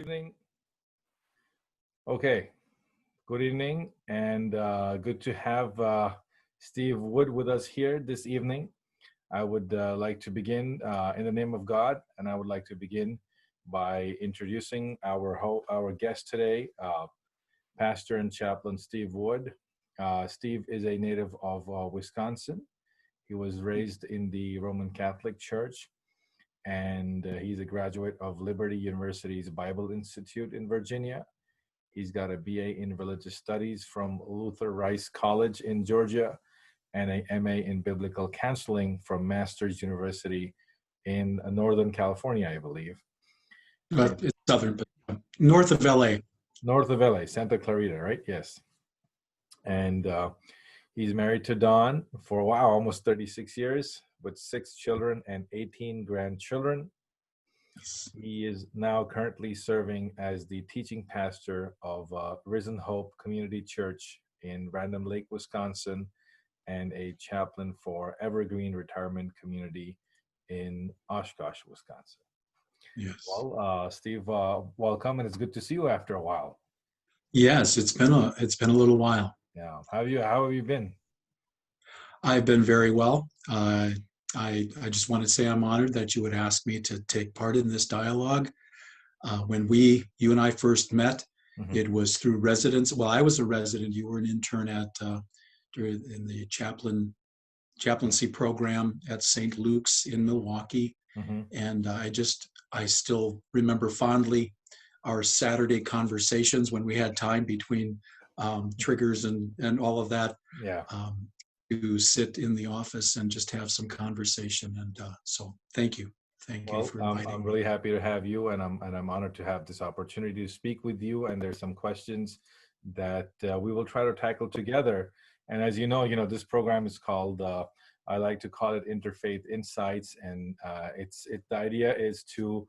Evening. Okay, good evening, and good to have Steve Wood with us here this evening. I would like to begin in the name of God, and I would like to begin by introducing our guest today, Pastor and Chaplain Steve Wood. Steve is a native of Wisconsin. He was raised in the Roman Catholic Church, and he's a graduate of Liberty University's Bible Institute in Virginia. He's got a BA in Religious Studies from Luther Rice College in Georgia and a MA in Biblical Counseling from Masters University in Northern California, I believe. It's southern, but north of LA. North of LA, Santa Clarita, right? Yes. And he's married to Dawn for, wow, almost 36 years with 6 children and 18 grandchildren. He is now currently serving as the teaching pastor of Risen Hope Community Church in Random Lake, Wisconsin, and a chaplain for Evergreen Retirement Community in Oshkosh, Wisconsin. Yes. Well, Steve, welcome, and it's good to see you after a while. Yes, it's been a little while. Yeah. How have you been? I've been very well. I just want to say I'm honored that you would ask me to take part in this dialogue. When you and I first met, it was through residence. Well, I was a resident. You were an intern in the chaplaincy program at St. Luke's in Milwaukee, and I still remember fondly our Saturday conversations when we had time between triggers and all of that. Yeah. To sit in the office and just have some conversation, and so thank you for inviting me. I'm really happy to have you, and I'm honored to have this opportunity to speak with you. And there's some questions that we will try to tackle together. And as you know, this program is called I like to call it Interfaith Insights, and the idea is to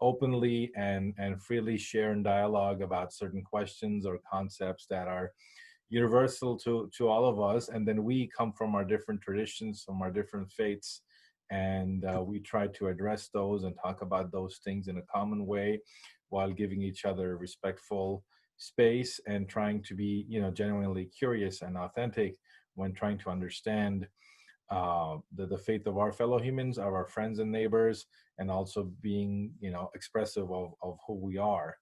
openly and freely share and dialogue about certain questions or concepts that are universal to all of us, and then we come from our different traditions, from our different faiths, and we try to address those and talk about those things in a common way while giving each other respectful space and trying to be genuinely curious and authentic when trying to understand the faith of our fellow humans, of our friends and neighbors, and also being expressive of who we are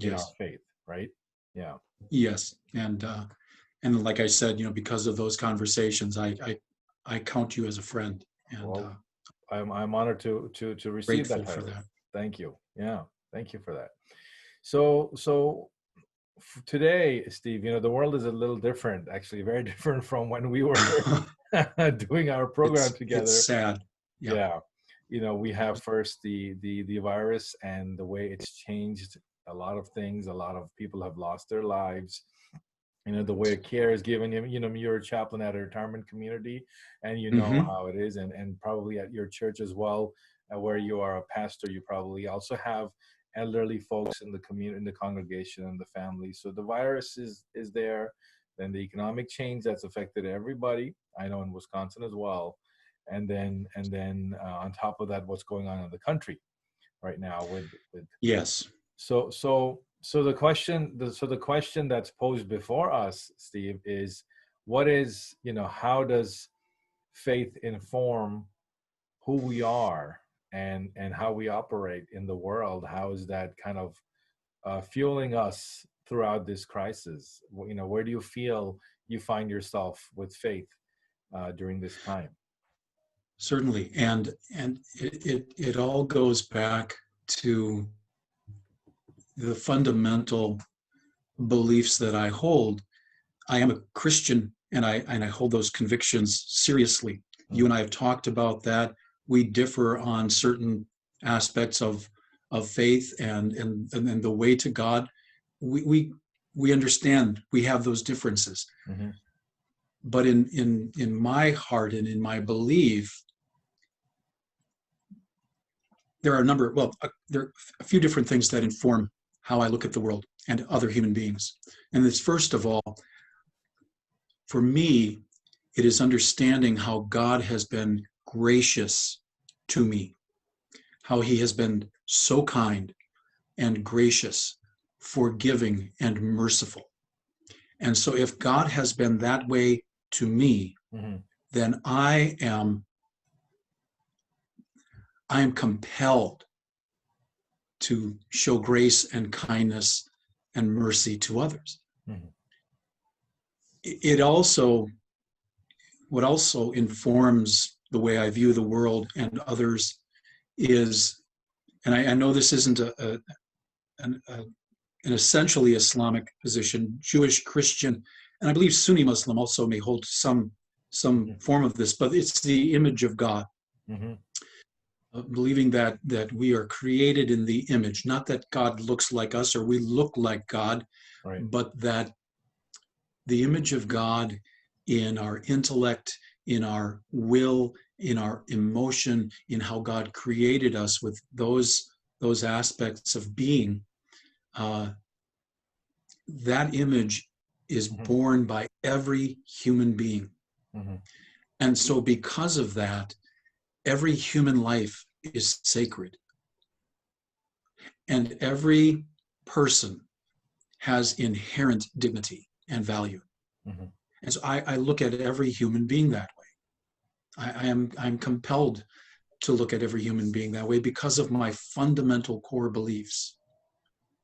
in our faith, right? Yeah. Yes, and like I said, because of those conversations, I count you as a friend, and well, I'm honored to receive that title. For that. Thank you. Yeah, thank you for that. So today, Steve, the world is a little different, actually, very different from when we were doing our program together. It's sad. Yeah. We have first the virus and the way it's changed a lot of things. A lot of people have lost their lives. The way care is given. You're a chaplain at a retirement community, and you know how it is, and probably at your church as well, where you are a pastor, you probably also have elderly folks in the community, in the congregation, and the family. So the virus is there. Then the economic change that's affected everybody. I know in Wisconsin as well. And then on top of that, what's going on in the country right now with yes. So the question that's posed before us, Steve, is how does faith inform who we are and how we operate in the world? How is that kind of fueling us throughout this crisis? Where do you feel you find yourself with faith during this time? Certainly, and it all goes back to the fundamental beliefs that I hold. I am a Christian, and I hold those convictions seriously. You and I have talked about that. We differ on certain aspects of faith and the way to God. We understand we have those differences. But in my heart and in my belief, there are there are a few different things that inform how I look at the world and other human beings. And this, first of all, for me, it is understanding how God has been gracious to me, how he has been so kind, and gracious, forgiving and merciful. And so if God has been that way to me, then I am compelled to show grace and kindness and mercy to others. It also, what also informs the way I view the world and others is, and I know this isn't an essentially Islamic position, Jewish, Christian, and I believe Sunni Muslim also may hold some form of this, but it's the image of God. Believing that we are created in the image, not that God looks like us or we look like God, but that the image of God in our intellect, in our will, in our emotion, in how God created us with those aspects of being, that image is borne by every human being. And so because of that, every human life is sacred. And every person has inherent dignity and value. And so I look at every human being that way. I'm compelled to look at every human being that way because of my fundamental core beliefs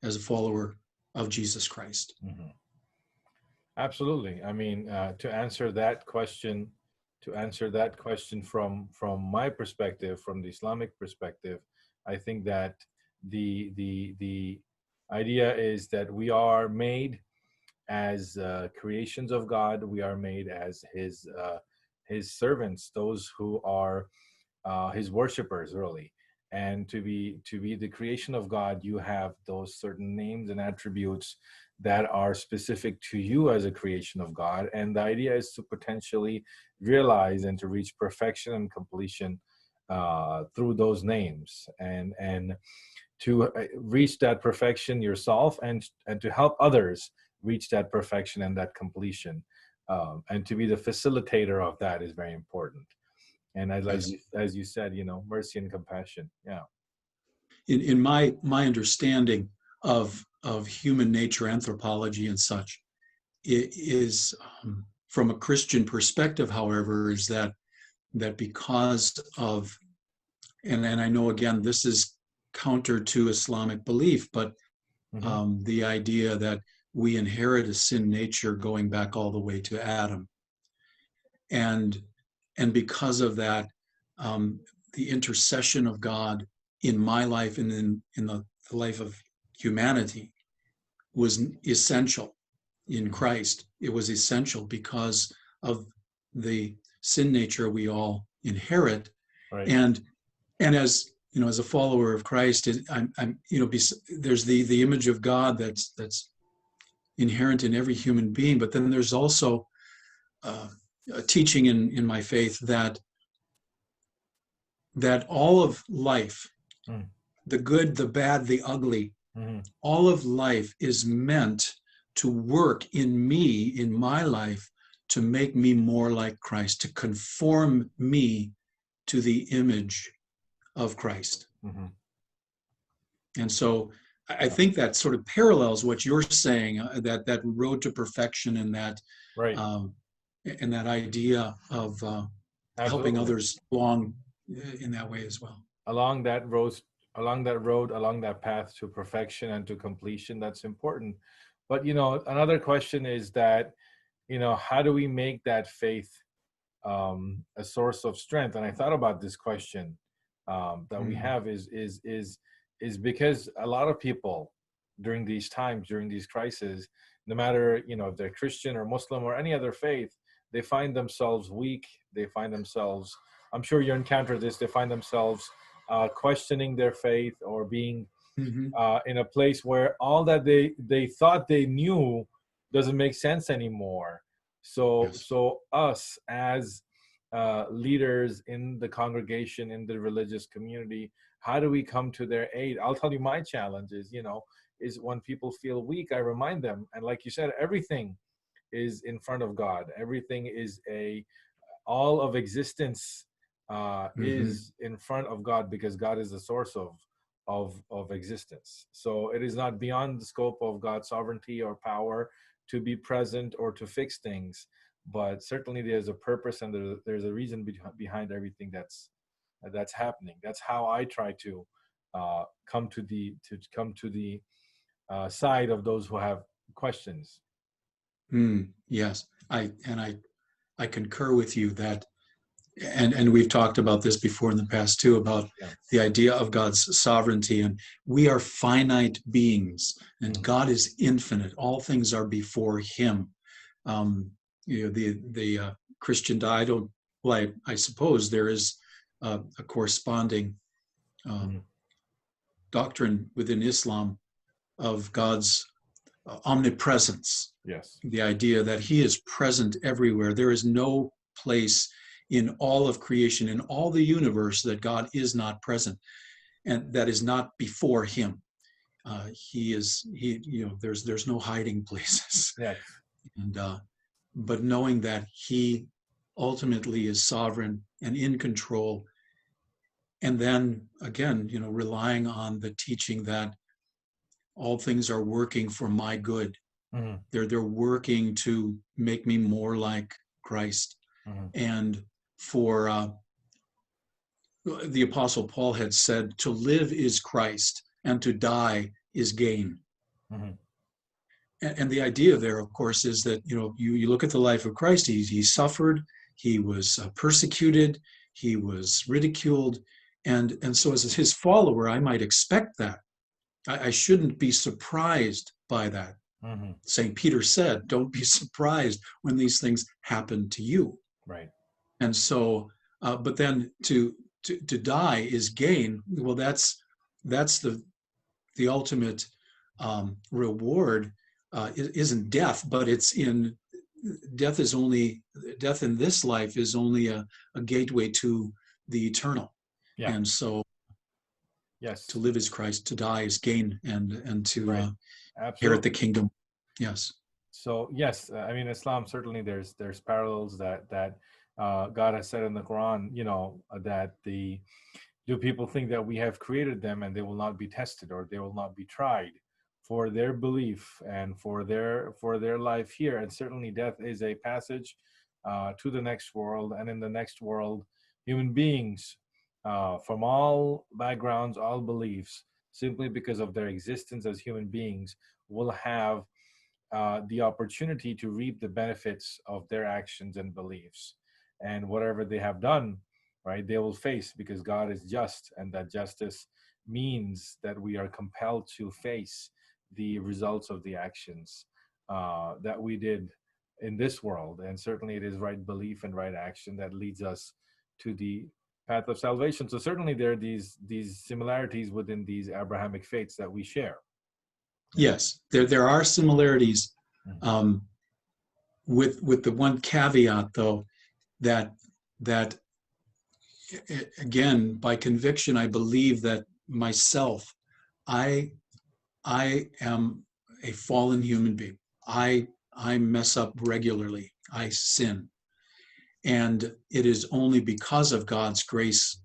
as a follower of Jesus Christ. Absolutely. I mean, to answer that question from my perspective, from the Islamic perspective, I think that the idea is that we are made as creations of God. We are made as his servants, those who are his worshipers, really. And to be the creation of God, you have those certain names and attributes that are specific to you as a creation of God. And the idea is to potentially realize and to reach perfection and completion through those names, and to reach that perfection yourself, and to help others reach that perfection and that completion. And to be the facilitator of that is very important. And as you said, mercy and compassion. Yeah. In my understanding of human nature, anthropology, and such, it is from a Christian perspective, however, is that because of, and I know again this is counter to Islamic belief, but the idea that we inherit a sin nature going back all the way to Adam, and because of that, the intercession of God in my life and in the life of humanity was essential in Christ. It was essential because of the sin nature we all inherit. And as as a follower of Christ, I'm there's the image of God that's inherent in every human being, but then there's also a teaching in my faith that all of life, the good, the bad, the ugly, all of life is meant to work in me, in my life, to make me more like Christ, to conform me to the image of Christ. And so I think that sort of parallels what you're saying, that road to perfection, and that idea of helping others along in that way as well. Along that road, along that path to perfection and to completion, that's important. But another question is that how do we make that faith a source of strength? And I thought about this question that we have is because a lot of people during these times, during these crises, no matter if they're Christian or Muslim or any other faith, they find themselves weak. They find themselves, I'm sure you encounter this, they find themselves questioning their faith, or being in a place where all that they thought they knew doesn't make sense anymore. So us as leaders in the congregation, in the religious community, how do we come to their aid? I'll tell you, my challenge is when people feel weak, I remind them, and like you said, everything is in front of God. Everything is all of existence is in front of God, because God is the source of existence. So it is not beyond the scope of God's sovereignty or power to be present or to fix things, but certainly there's a purpose and there's a reason behind everything that's happening. That's how I try to come to the side of those who have questions. Yes, I concur with you that, and we've talked about this before in the past too, about Yeah. the idea of God's sovereignty. And we are finite beings, and God is infinite. All things are before Him. The Christian diet. Well, I suppose there is a corresponding doctrine within Islam of God's omnipresence. Yes. The idea that He is present everywhere. There is no place in all of creation, in all the universe, that God is not present, and that is not before Him. There's no hiding places. Yes. And but knowing that He ultimately is sovereign and in control, and then again, relying on the teaching that all things are working for my good. They're working to make me more like Christ. And for the Apostle Paul had said, to live is Christ, and to die is gain. And the idea there, of course, is that you look at the life of Christ. He suffered, he was persecuted, he was ridiculed, and so as his follower, I might expect that. I shouldn't be surprised by that. St. Peter said, don't be surprised when these things happen to you. Right. And so, but then to die is gain. Well, that's the ultimate reward. Isn't death, but it's in death in this life is only a gateway to the eternal. Yeah. And so, yes, to live is Christ, to die is gain, and to right. inherit the kingdom. Yes. So yes, I mean, Islam, certainly there's parallels that God has said in the Quran, that do people think that we have created them and they will not be tested or they will not be tried for their belief and for their life here. And certainly death is a passage to the next world, and in the next world, human beings from all backgrounds, all beliefs, simply because of their existence as human beings, will have the opportunity to reap the benefits of their actions and beliefs. And whatever they have done, right, they will face, because God is just, and that justice means that we are compelled to face the results of the actions that we did in this world. And certainly it is right belief and right action that leads us to the path of salvation. So certainly there are these similarities within these Abrahamic faiths that we share. Yes, there are similarities, with the one caveat, though, that again, by conviction, I believe that myself, I am a fallen human being. I mess up regularly. I sin, and it is only because of God's grace,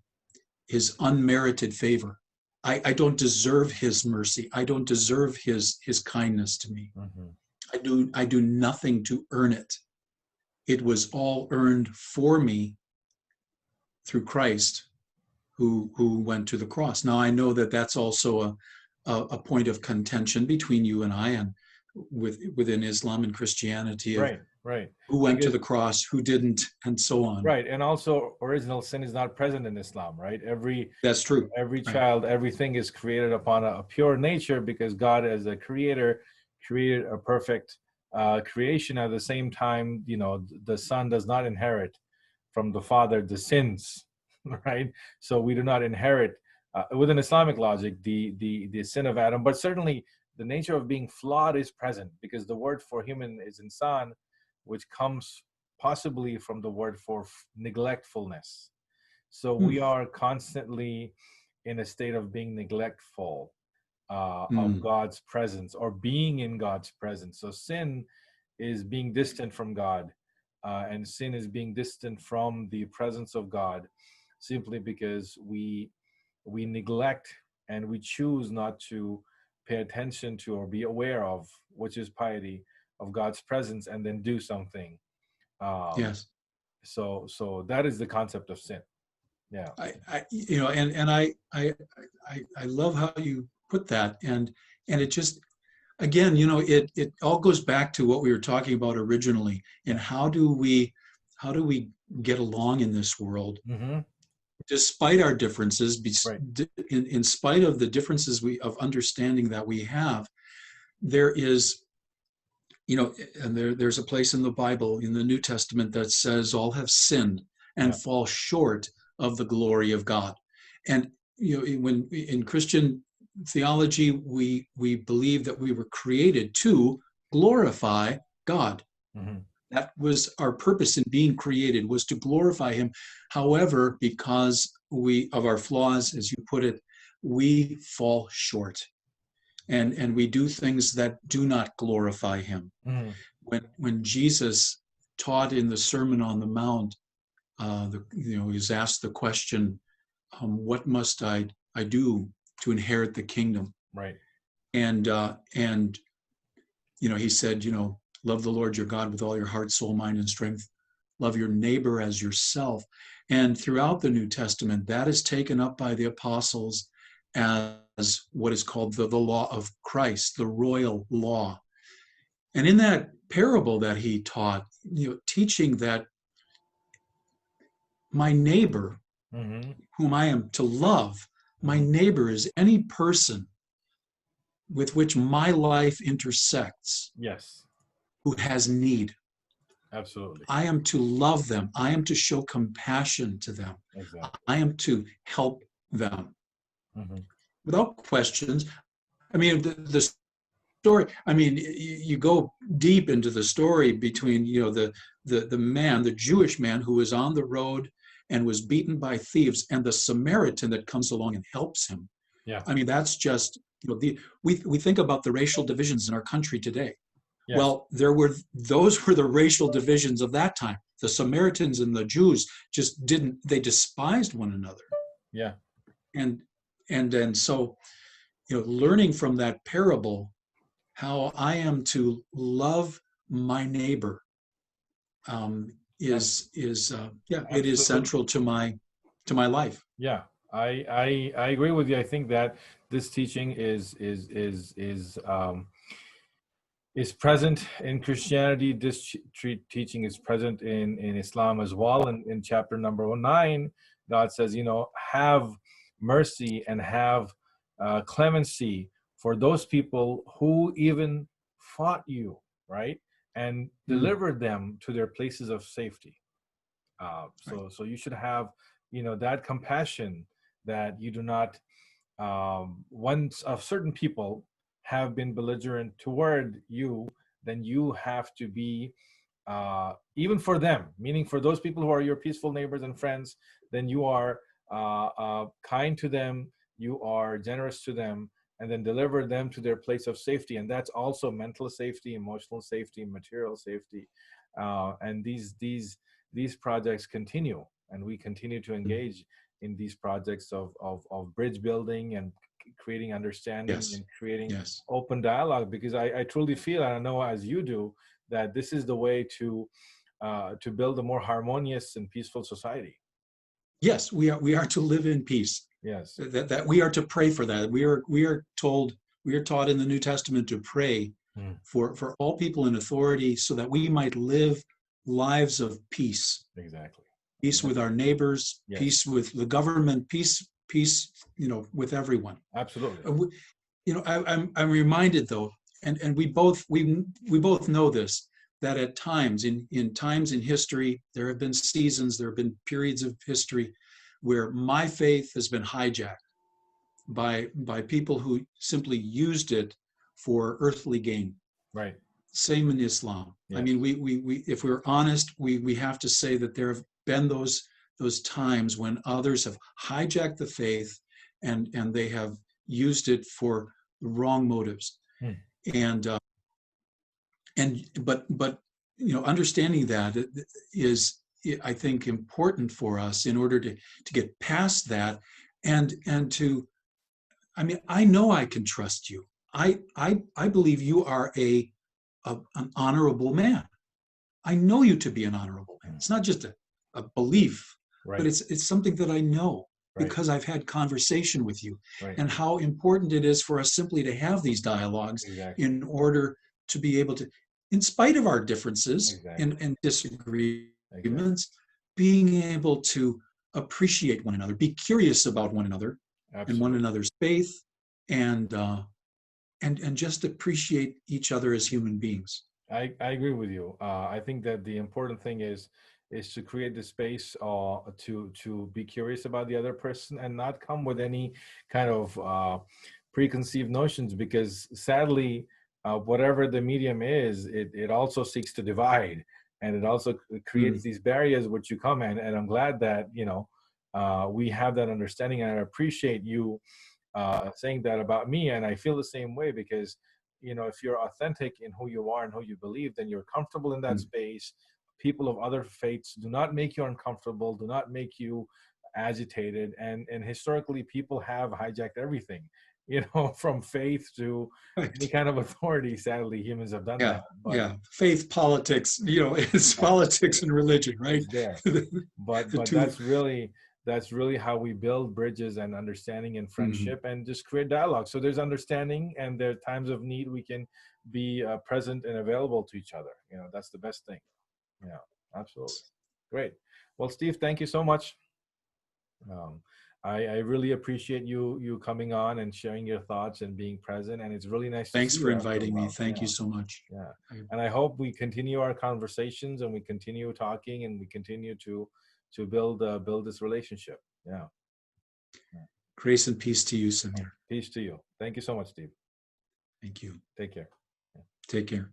His unmerited favor. I don't deserve His mercy. I don't deserve His kindness to me. I do nothing to earn it. It was all earned for me through Christ, who went to the cross. Now I know that that's also a point of contention between you and I, and within Islam and Christianity. Right. Who went to the cross, who didn't, and so on. Right, and also original sin is not present in Islam, right? That's true. Every child, everything is created upon a pure nature, because God, as a creator, created a perfect creation. At the same time, the son does not inherit from the father the sins, right? So we do not inherit within Islamic logic the sin of Adam, but certainly the nature of being flawed is present, because the word for human is insan, which comes possibly from the word for neglectfulness. So we are constantly in a state of being neglectful of God's presence, or being in God's presence. So sin is being distant from God, and sin is being distant from the presence of God, simply because we neglect and we choose not to pay attention to or be aware of, which is piety, of God's presence, and then do something. Um, Yes. so that is the concept of sin. Yeah. I love how you put that, and it just, again, it all goes back to what we were talking about originally, and how do we get along in this world Mm-hmm. despite our differences, Right. in spite of the differences of understanding that we have. There is, and there's a place in the Bible, in the New Testament, that says all have sinned and Yeah. fall short of the glory of God. And when in Christian theology, we believe that we were created to glorify God. Mm-hmm. That was our purpose in being created, was to glorify him. However, because of our flaws, as you put it, we fall short, and we do things that do not glorify him. Mm-hmm. When Jesus taught in the Sermon on the Mount, he was asked the question, "What must I do to inherit the kingdom?" Right. And he said, love the Lord your God with all your heart, soul, mind, and strength. Love your neighbor as yourself. And throughout the New Testament, that is taken up by the apostles as what is called the law of Christ, the royal law. And in that parable that he taught, teaching that my neighbor, Mm-hmm. whom I am to love, my Mm-hmm. neighbor is any person with which my life intersects Yes. who has need. Absolutely. I am to love them. I am to show compassion to them. Exactly. I am to help them Mm-hmm. without questions. I mean, the story, I mean, you go deep into the story between, the man, the Jewish man who was on the road and was beaten by thieves, and the Samaritan that comes along and helps him. Yeah. I mean, that's just, we think about the racial divisions in our country today. Yes. Well, those were the racial divisions of that time. The Samaritans and the Jews just they despised one another. Yeah. And so, learning from that parable how I am to love my neighbor, is it is Absolutely. central to my life. Yeah. I agree with you. I think that this teaching is present in Christianity. This teaching is present in Islam as well. And in chapter number 9, God says, have mercy and have clemency for those people who even fought you, right? And delivered them to their places of safety. Right. So you should have, that compassion that you do not, once of certain people have been belligerent toward you, then you have to be, even for them, meaning for those people who are your peaceful neighbors and friends, then you are kind to them, you are generous to them, and then deliver them to their place of safety. And that's also mental safety, emotional safety, material safety. And these projects continue, and we continue to engage in these projects of bridge building and creating understanding Yes. and creating Yes. open dialogue, because I truly feel, and I know as you do, that this is the way to build a more harmonious and peaceful society. Yes, we are to live in peace. Yes. That we are to pray for that. We are taught in the New Testament to pray Mm, for all people in authority, so that we might live lives of peace. exactly. Peace with our neighbors, Yes. peace with the government, peace, with everyone. Absolutely. I'm reminded, though, and we both know this, that at times in history, there have been seasons, there have been periods of history where my faith has been hijacked by people who simply used it for earthly gain. Right. Same in Islam. I Yes. mean, we if we're honest, we have to say that there have been those times when others have hijacked the faith, and they have used it for wrong motives. Mm, But understanding that is, I think, important for us in order to get past that, and to I mean, I know I can trust you. I believe you are an honorable man. I know you to be an honorable man. It's not just a belief, but Right. it's something that I know Right. because I've had conversation with you, Right. and how important it is for us simply to have these dialogues Exactly. in order to be able to, in spite of our differences Exactly. and disagreements, Exactly. being able to appreciate one another, be curious about one another and one Absolutely. another's faith, and just appreciate each other as human beings. I agree with you. I think that the important thing is to create the space to be curious about the other person and not come with any kind of preconceived notions, because sadly, whatever the medium is, it also seeks to divide, and it also creates Mm. these barriers which you come in. And I'm glad that we have that understanding, and I appreciate you saying that about me. And I feel the same way, because if you're authentic in who you are and who you believe, then you're comfortable in that Mm. space. People of other faiths do not make you uncomfortable, do not make you agitated. And historically, people have hijacked everything, from faith to any Right. kind of authority. Sadly, humans have done Yeah, that. But yeah. Faith, politics, it's yeah, politics and religion, right? it's there. but The but two. that's really how we build bridges and understanding and Mhm. friendship, and just create dialogue. So there's understanding, and there are times of need we can be present and available to each other. That's the best thing. Yeah, absolutely. Great. Well, Steve, thank you so much. um, I really appreciate you coming on and sharing your thoughts and being present, and it's really nice to Thanks see for you after a inviting me. while. Thank you Yeah. so much. Yeah. I- And I hope we continue our conversations, and we continue talking, and we continue to build this relationship. Yeah. Yeah. Grace and peace to you, Sameer. Peace to you. Thank you so much, Steve. Thank you. Take care. Take care.